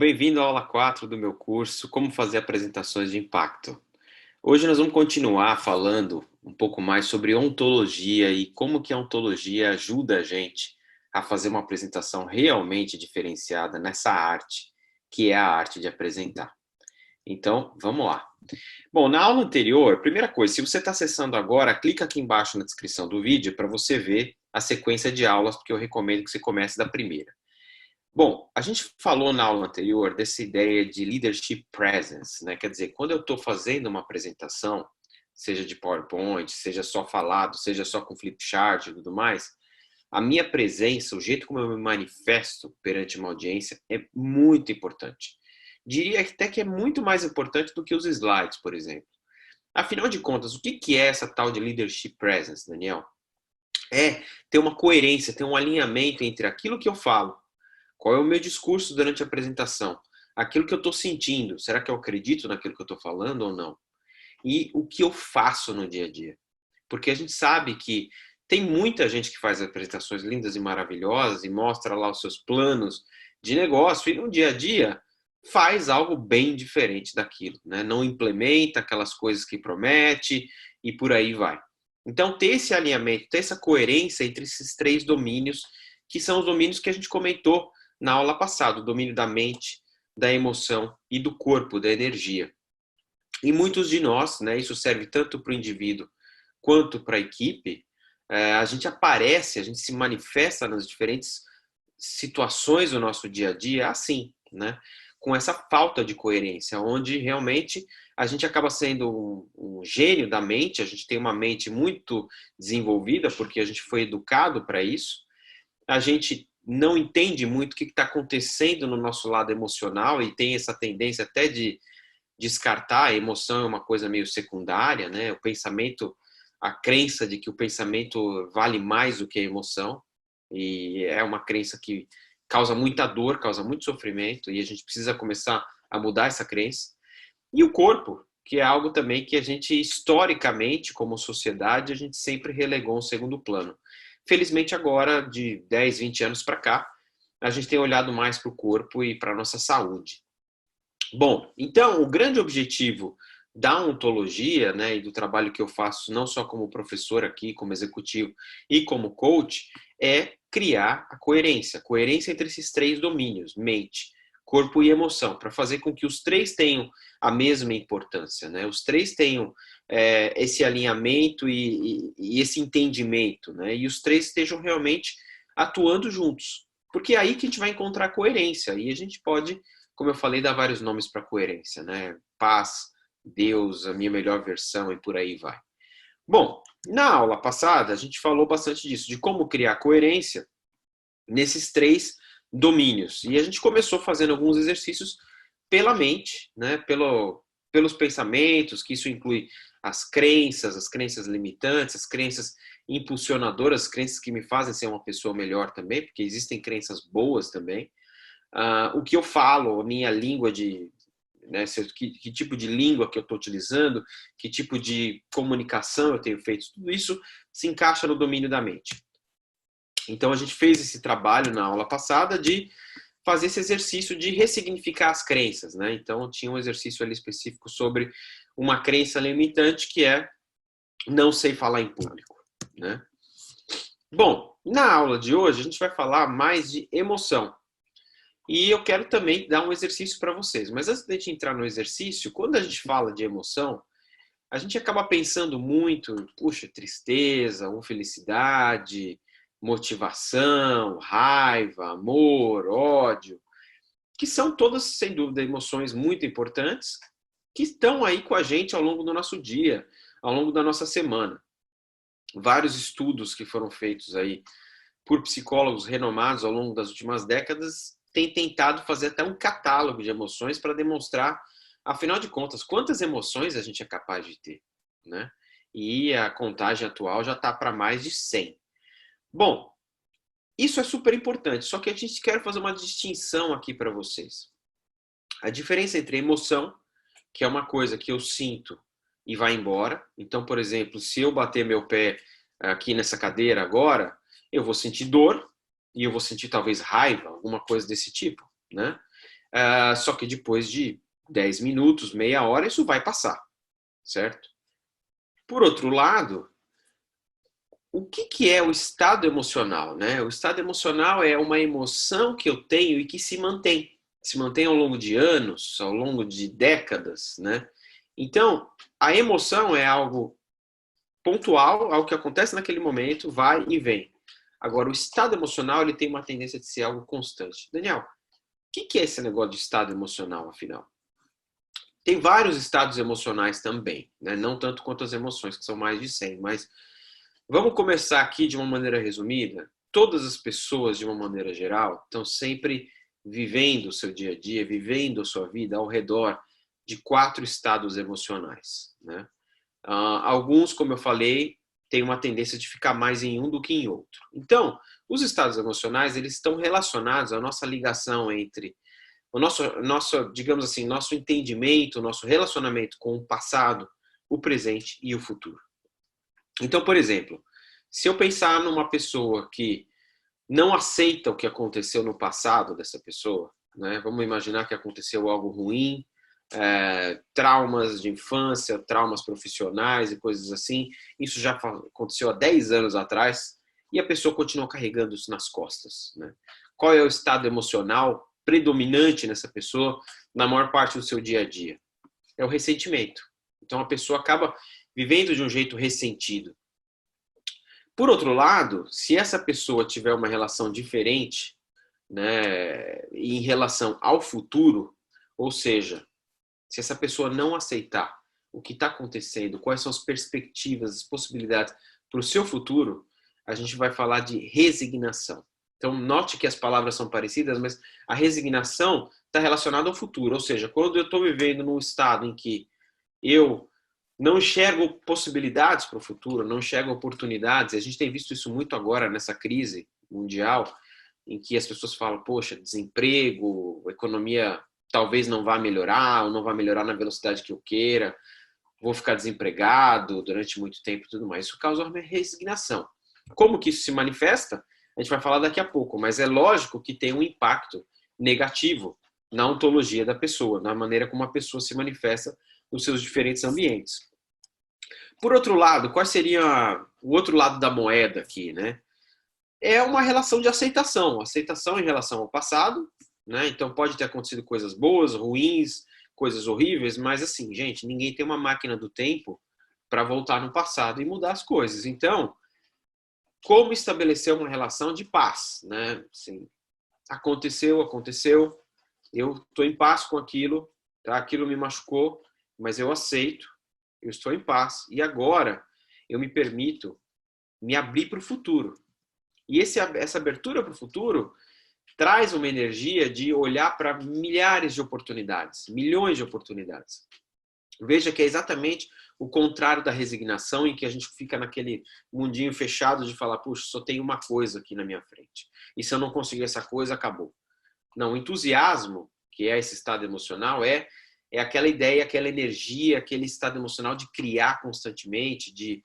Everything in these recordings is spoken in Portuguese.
bem-vindo à aula 4 do meu curso Como fazer apresentações de impacto. Hoje nós vamos continuar falando um pouco mais sobre ontologia e como que a ontologia ajuda a gente a fazer uma apresentação realmente diferenciada nessa arte, que é a arte de apresentar. Então, vamos lá. Bom, na aula anterior, primeira coisa, se você está acessando agora, clica aqui embaixo na descrição do vídeo para você ver a sequência de aulas, porque eu recomendo que você comece da primeira. Bom, a gente falou na aula anterior dessa ideia de leadership presence, né? Quer dizer, quando eu estou fazendo uma apresentação, seja de PowerPoint, seja só falado, seja só com flipchart e tudo mais, a minha presença, o jeito como eu me manifesto perante uma audiência é muito importante. Diria até que é muito mais importante do que os slides, por exemplo. Afinal de contas, o que é essa tal de leadership presence, Daniel? É ter uma coerência, ter um alinhamento entre aquilo que eu falo. Qual é o meu discurso durante a apresentação? Aquilo que eu estou sentindo, será que eu acredito naquilo que eu estou falando ou não? E o que eu faço no dia a dia? Porque a gente sabe que tem muita gente que faz apresentações lindas e maravilhosas e mostra lá os seus planos de negócio e no dia a dia faz algo bem diferente daquilo, né? Não implementa aquelas coisas que promete e por aí vai. Então, ter esse alinhamento, ter essa coerência entre esses três domínios, que são os domínios que a gente comentou na aula passada, o domínio da mente, da emoção e do corpo, da energia. E muitos de nós, né, isso serve tanto para o indivíduo quanto para a equipe, a gente aparece, a gente se manifesta nas diferentes situações do nosso dia a dia assim, né? Com essa falta de coerência, onde realmente a gente acaba sendo um gênio da mente, a gente tem uma mente muito desenvolvida, porque a gente foi educado para isso, a gente não entende muito o que está acontecendo no nosso lado emocional e tem essa tendência até de descartar, a emoção é uma coisa meio secundária, né? O pensamento, a crença de que o pensamento vale mais do que a emoção, e é uma crença que causa muita dor, causa muito sofrimento, e a gente precisa começar a mudar essa crença. E o corpo, que é algo também que a gente, historicamente, como sociedade, a gente sempre relegou um segundo plano. Felizmente agora, de 10, 20 anos para cá, a gente tem olhado mais para o corpo e para a nossa saúde. Bom, então o grande objetivo da ontologia, né, e do trabalho que eu faço não só como professor aqui, como executivo e como coach, é criar a coerência entre esses três domínios, mente, corpo e emoção, para fazer com que os três tenham a mesma importância, né? Os três tenham esse alinhamento e esse entendimento, né? E os três estejam realmente atuando juntos, porque é aí que a gente vai encontrar coerência, e a gente pode, como eu falei, dar vários nomes para coerência, né? Paz, Deus, a minha melhor versão e por aí vai. Bom, na aula passada a gente falou bastante disso, de como criar coerência nesses três domínios. E a gente começou fazendo alguns exercícios pela mente, né? Pelos pensamentos, que isso inclui as crenças limitantes, as crenças impulsionadoras, as crenças que me fazem ser uma pessoa melhor também, porque existem crenças boas também. O que eu falo, a minha língua de, né, que tipo de língua que eu estou utilizando, que tipo de comunicação eu tenho feito, tudo isso se encaixa no domínio da mente. Então a gente fez esse trabalho na aula passada de fazer esse exercício de ressignificar as crenças, né? Então tinha um exercício ali específico sobre uma crença limitante que é não sei falar em público, né? Bom, na aula de hoje a gente vai falar mais de emoção. E eu quero também dar um exercício para vocês. Mas antes de a gente entrar no exercício, quando a gente fala de emoção, a gente acaba pensando muito, puxa, tristeza, ou felicidade, motivação, raiva, amor, ódio, que são todas, sem dúvida, emoções muito importantes que estão aí com a gente ao longo do nosso dia, ao longo da nossa semana. Vários estudos que foram feitos aí por psicólogos renomados ao longo das últimas décadas têm tentado fazer até um catálogo de emoções para demonstrar, afinal de contas, quantas emoções a gente é capaz de ter, né? E a contagem atual já está para mais de 100. Bom, isso é super importante, só que a gente quer fazer uma distinção aqui para vocês. A diferença entre emoção, que é uma coisa que eu sinto e vai embora. Então, por exemplo, se eu bater meu pé aqui nessa cadeira agora, eu vou sentir dor e eu vou sentir talvez raiva, alguma coisa desse tipo, né? Só que depois de 10 minutos, meia hora, isso vai passar, certo? Por outro lado, o que é o estado emocional, né? O estado emocional é uma emoção que eu tenho e que se mantém ao longo de anos, ao longo de décadas, né? Então, a emoção é algo pontual, algo que acontece naquele momento, vai e vem. Agora, o estado emocional, ele tem uma tendência de ser algo constante. Daniel, o que é esse negócio de estado emocional, afinal? Tem vários estados emocionais também, né? Não tanto quanto as emoções, que são mais de 100, mas vamos começar aqui de uma maneira resumida. Todas as pessoas, de uma maneira geral, estão sempre vivendo o seu dia a dia, vivendo a sua vida ao redor de 4 estados emocionais, né? Alguns, como eu falei, têm uma tendência de ficar mais em um do que em outro. Então, os estados emocionais, eles estão relacionados à nossa ligação entre o nosso, digamos assim, nosso entendimento, nosso relacionamento com o passado, o presente e o futuro. Então, por exemplo, se eu pensar numa pessoa que não aceita o que aconteceu no passado dessa pessoa, né? Vamos imaginar que aconteceu algo ruim, traumas de infância, traumas profissionais e coisas assim. Isso já aconteceu há 10 anos atrás e a pessoa continua carregando isso nas costas, né? Qual é o estado emocional predominante nessa pessoa na maior parte do seu dia a dia? É o ressentimento. Então a pessoa acaba vivendo de um jeito ressentido. Por outro lado, se essa pessoa tiver uma relação diferente, né, em relação ao futuro, ou seja, se essa pessoa não aceitar o que está acontecendo, quais são as perspectivas, as possibilidades para o seu futuro, a gente vai falar de resignação. Então, note que as palavras são parecidas, mas a resignação está relacionada ao futuro. Ou seja, quando eu estou vivendo num estado em que eu não enxergo possibilidades para o futuro, não enxergo oportunidades, a gente tem visto isso muito agora nessa crise mundial, em que as pessoas falam, poxa, desemprego, a economia talvez não vá melhorar, ou não vai melhorar na velocidade que eu queira, vou ficar desempregado durante muito tempo e tudo mais. Isso causa uma resignação. Como que isso se manifesta? A gente vai falar daqui a pouco, mas é lógico que tem um impacto negativo na ontologia da pessoa, na maneira como a pessoa se manifesta nos seus diferentes ambientes. Por outro lado, qual seria o outro lado da moeda aqui, né? É uma relação de aceitação em relação ao passado, né? Então pode ter acontecido coisas boas, ruins, coisas horríveis, mas assim, gente, ninguém tem uma máquina do tempo para voltar no passado e mudar as coisas. Então, como estabelecer uma relação de paz, né? Assim, aconteceu, eu estou em paz com aquilo, tá? Aquilo me machucou, mas eu aceito, eu estou em paz e agora eu me permito me abrir para o futuro. E essa abertura para o futuro traz uma energia de olhar para milhares de oportunidades, milhões de oportunidades. Veja que é exatamente o contrário da resignação, em que a gente fica naquele mundinho fechado de falar, puxa, só tem uma coisa aqui na minha frente. E se eu não conseguir essa coisa, acabou. Não, o entusiasmo, que é esse estado emocional, é aquela ideia, aquela energia, aquele estado emocional de criar constantemente, de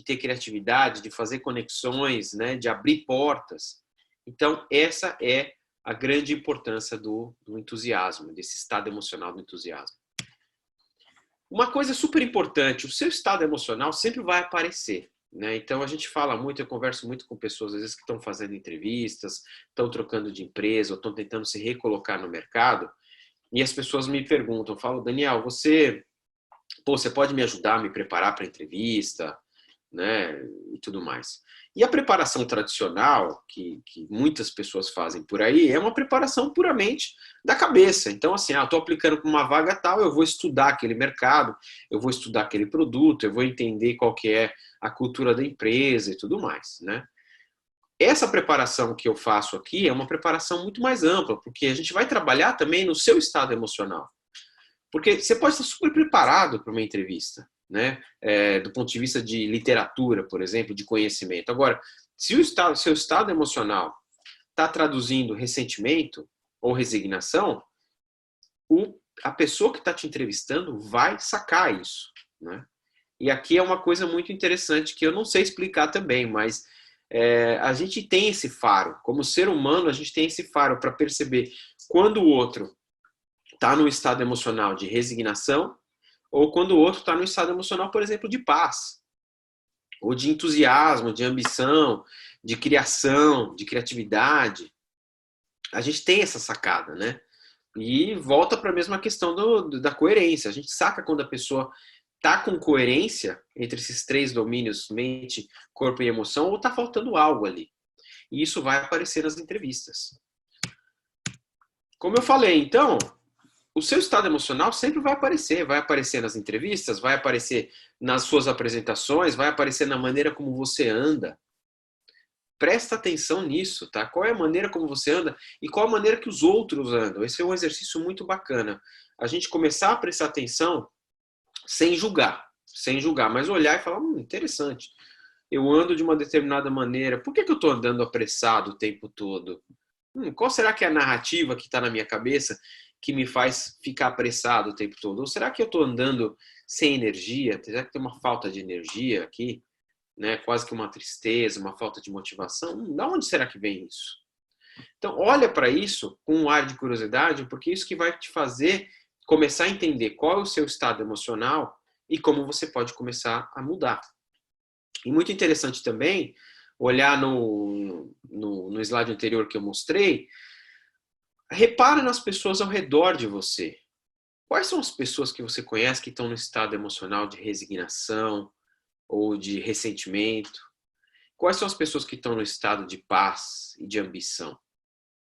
ter criatividade, de fazer conexões, né, de abrir portas. Então, essa é a grande importância do entusiasmo, desse estado emocional do entusiasmo. Uma coisa super importante, o seu estado emocional sempre vai aparecer, né? Então a gente fala muito, eu converso muito com pessoas às vezes que estão fazendo entrevistas, estão trocando de empresa, ou estão tentando se recolocar no mercado, e as pessoas me perguntam, falam, Daniel, você pode me ajudar a me preparar para a entrevista, né, e tudo mais. E a preparação tradicional, que muitas pessoas fazem por aí, é uma preparação puramente da cabeça. Então, assim, estou aplicando para uma vaga tal, eu vou estudar aquele mercado, eu vou estudar aquele produto, eu vou entender qual que é a cultura da empresa e tudo mais, né? Essa preparação que eu faço aqui é uma preparação muito mais ampla, porque a gente vai trabalhar também no seu estado emocional. Porque você pode estar super preparado para uma entrevista, né? Do ponto de vista de literatura, por exemplo, de conhecimento. Agora, se o seu estado emocional está traduzindo ressentimento ou resignação, a pessoa que está te entrevistando vai sacar isso, né? E aqui é uma coisa muito interessante que eu não sei explicar também, mas a gente tem esse faro. Como ser humano, a gente tem esse faro para perceber quando o outro está no estado emocional de resignação, ou quando o outro está no estado emocional, por exemplo, de paz, ou de entusiasmo, de ambição, de criação, de criatividade. A gente tem essa sacada, né? E volta para a mesma questão da coerência. A gente saca quando a pessoa tá com coerência entre esses três domínios, mente, corpo e emoção, ou tá faltando algo ali. E isso vai aparecer nas entrevistas. Como eu falei, então, o seu estado emocional sempre vai aparecer nas entrevistas, vai aparecer nas suas apresentações, vai aparecer na maneira como você anda. Presta atenção nisso, tá? Qual é a maneira como você anda e qual a maneira que os outros andam. Esse é um exercício muito bacana. A gente começar a prestar atenção sem julgar, mas olhar e falar, interessante. Eu ando de uma determinada maneira. Por que eu estou andando apressado o tempo todo? Qual será que é a narrativa que está na minha cabeça que me faz ficar apressado o tempo todo? Ou será que eu estou andando sem energia? Será que tem uma falta de energia aqui? Né? Quase que uma tristeza, uma falta de motivação? Da onde será que vem isso? Então, olha para isso com um ar de curiosidade, porque isso que vai te fazer começar a entender qual é o seu estado emocional e como você pode começar a mudar. E muito interessante também, olhar no slide anterior que eu mostrei, repara nas pessoas ao redor de você. Quais são as pessoas que você conhece que estão no estado emocional de resignação ou de ressentimento? Quais são as pessoas que estão no estado de paz e de ambição?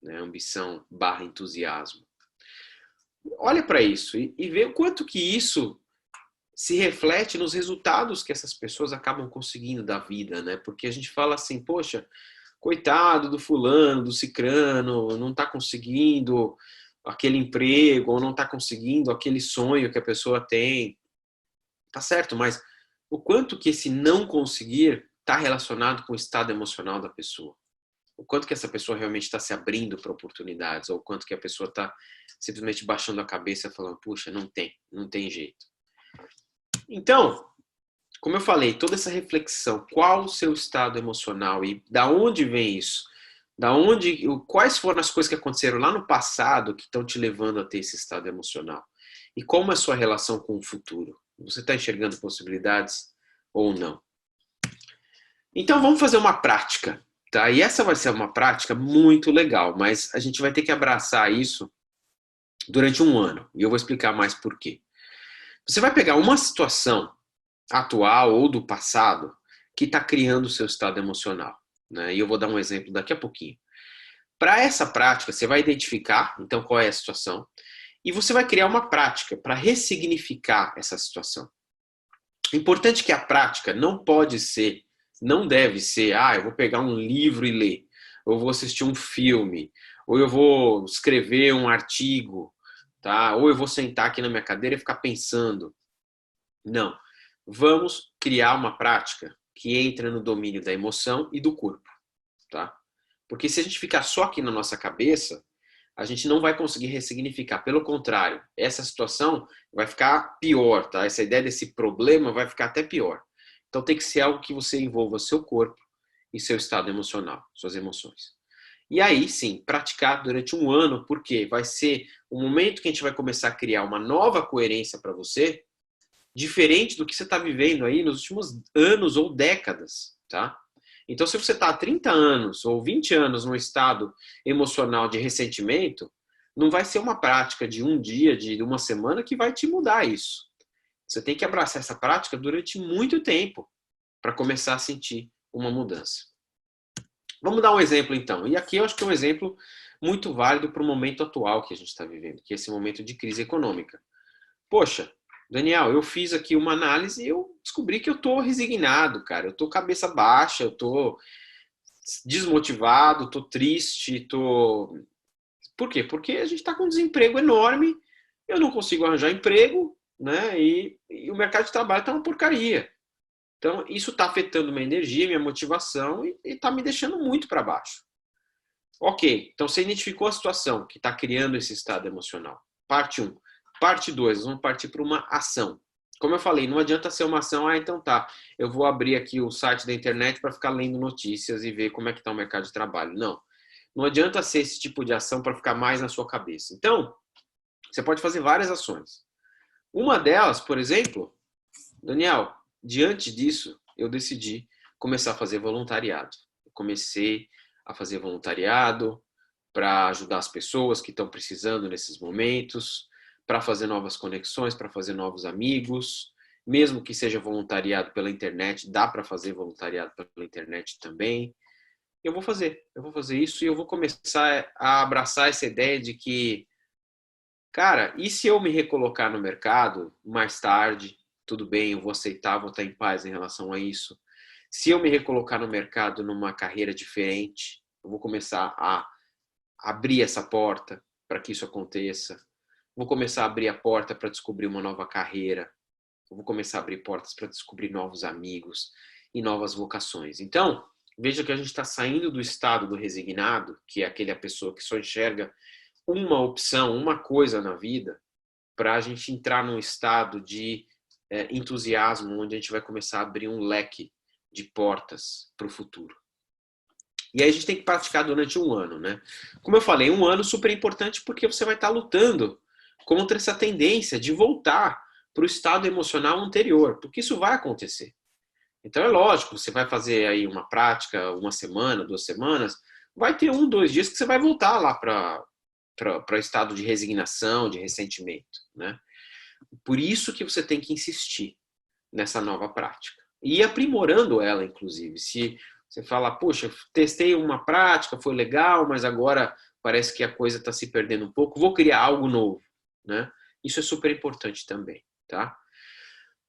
Né? Ambição / entusiasmo. Olha para isso e vê o quanto que isso se reflete nos resultados que essas pessoas acabam conseguindo da vida, né? Porque a gente fala assim, poxa, coitado do fulano, do cicrano, não está conseguindo aquele emprego, ou não está conseguindo aquele sonho que a pessoa tem. Tá certo, mas o quanto que esse não conseguir está relacionado com o estado emocional da pessoa? O quanto que essa pessoa realmente está se abrindo para oportunidades, ou o quanto que a pessoa está simplesmente baixando a cabeça e falando, puxa, não tem jeito. Então, como eu falei, toda essa reflexão, qual o seu estado emocional e da onde vem isso? Quais foram as coisas que aconteceram lá no passado que estão te levando a ter esse estado emocional? E como é a sua relação com o futuro? Você está enxergando possibilidades ou não? Então vamos fazer uma prática, tá? E essa vai ser uma prática muito legal, mas a gente vai ter que abraçar isso durante um ano. E eu vou explicar mais por quê. Você vai pegar uma situação atual ou do passado que está criando o seu estado emocional, né? E eu vou dar um exemplo daqui a pouquinho. Para essa prática, você vai identificar, então, qual é a situação, e você vai criar uma prática para ressignificar essa situação. Importante que a prática não deve ser, eu vou pegar um livro e ler, ou eu vou assistir um filme, ou eu vou escrever um artigo, tá? Ou eu vou sentar aqui na minha cadeira e ficar pensando. Não. Vamos criar uma prática que entra no domínio da emoção e do corpo, tá? Porque se a gente ficar só aqui na nossa cabeça, a gente não vai conseguir ressignificar. Pelo contrário, essa situação vai ficar pior, tá? Essa ideia desse problema vai ficar até pior. Então tem que ser algo que você envolva seu corpo e seu estado emocional, suas emoções. E aí, sim, praticar durante um ano, porque vai ser o momento que a gente vai começar a criar uma nova coerência para você, diferente do que você está vivendo aí nos últimos anos ou décadas, tá? Então, se você está há 30 anos ou 20 anos num estado emocional de ressentimento, não vai ser uma prática de um dia, de uma semana que vai te mudar isso. Você tem que abraçar essa prática durante muito tempo para começar a sentir uma mudança. Vamos dar um exemplo, então. E aqui eu acho que é um exemplo muito válido para o momento atual que a gente está vivendo, que é esse momento de crise econômica. Poxa, Daniel, eu fiz aqui uma análise e eu descobri que eu tô resignado, cara. Eu tô cabeça baixa, eu tô desmotivado, tô triste, tô... Por quê? Porque a gente tá com um desemprego enorme, eu não consigo arranjar emprego, né? E o mercado de trabalho tá uma porcaria. Então, isso tá afetando minha energia, minha motivação e tá me deixando muito para baixo. Ok, então você identificou a situação que está criando esse estado emocional. Parte 1. Parte 2, vamos partir para uma ação. Como eu falei, não adianta ser uma ação, então tá, eu vou abrir aqui o site da internet para ficar lendo notícias e ver como é que está o mercado de trabalho. Não. Não adianta ser esse tipo de ação para ficar mais na sua cabeça. Então, Você pode fazer várias ações. Uma delas, por exemplo, Daniel, diante disso, eu decidi começar a fazer voluntariado. Eu comecei a fazer voluntariado para ajudar as pessoas que estão precisando nesses momentos, para fazer novas conexões, para fazer novos amigos, mesmo que seja voluntariado pela internet, dá para fazer voluntariado pela internet também. Eu vou fazer isso e eu vou começar a abraçar essa ideia de que, cara, e se eu me recolocar no mercado mais tarde? Tudo bem, eu vou aceitar, vou estar em paz em relação a isso. Se eu me recolocar no mercado numa carreira diferente, eu vou começar a abrir essa porta para que isso aconteça. Vou começar a abrir a porta para descobrir uma nova carreira. Eu vou começar a abrir portas para descobrir novos amigos e novas vocações. Então, veja que a gente está saindo do estado do resignado, que é aquela pessoa que só enxerga uma opção, uma coisa na vida, para a gente entrar num estado de entusiasmo, onde a gente vai começar a abrir um leque de portas para o futuro. E aí a gente tem que praticar durante um ano, né? Como eu falei, um ano super importante porque você vai estar lutando contra essa tendência de voltar para o estado emocional anterior, porque isso vai acontecer. Então é lógico, você vai fazer aí uma prática, uma semana, 2 semanas, vai ter 1, 2 dias que você vai voltar lá para o estado de resignação, de ressentimento, né? Por isso que você tem que insistir nessa nova prática. E ir aprimorando ela, inclusive. Se você fala, poxa, testei uma prática, foi legal, mas agora parece que a coisa está se perdendo um pouco, vou criar algo novo, né? Isso é super importante também, tá?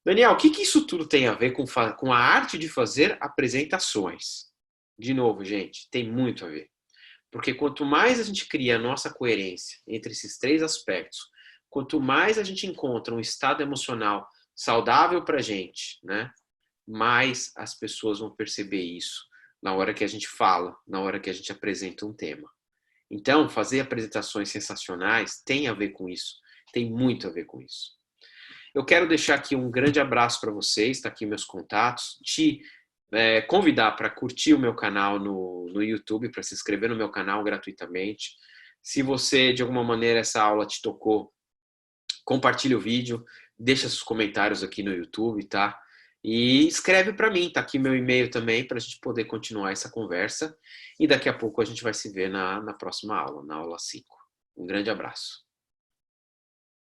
Daniel, o que isso tudo tem a ver com a arte de fazer apresentações? De novo, gente, tem muito a ver. Porque quanto mais a gente cria a nossa coerência entre esses 3 aspectos, quanto mais a gente encontra um estado emocional saudável para a gente, né? Mais as pessoas vão perceber isso na hora que a gente fala, na hora que a gente apresenta um tema. Então, fazer apresentações sensacionais tem a ver com isso, tem muito a ver com isso. Eu quero deixar aqui um grande abraço para vocês, está aqui meus contatos, te convidar para curtir o meu canal no YouTube, para se inscrever no meu canal gratuitamente. Se você, de alguma maneira, essa aula te tocou, compartilhe o vídeo, deixa seus comentários aqui no YouTube, tá? E escreve para mim, tá aqui meu e-mail também, para a gente poder continuar essa conversa. E daqui a pouco a gente vai se ver na próxima aula, na aula 5. Um grande abraço.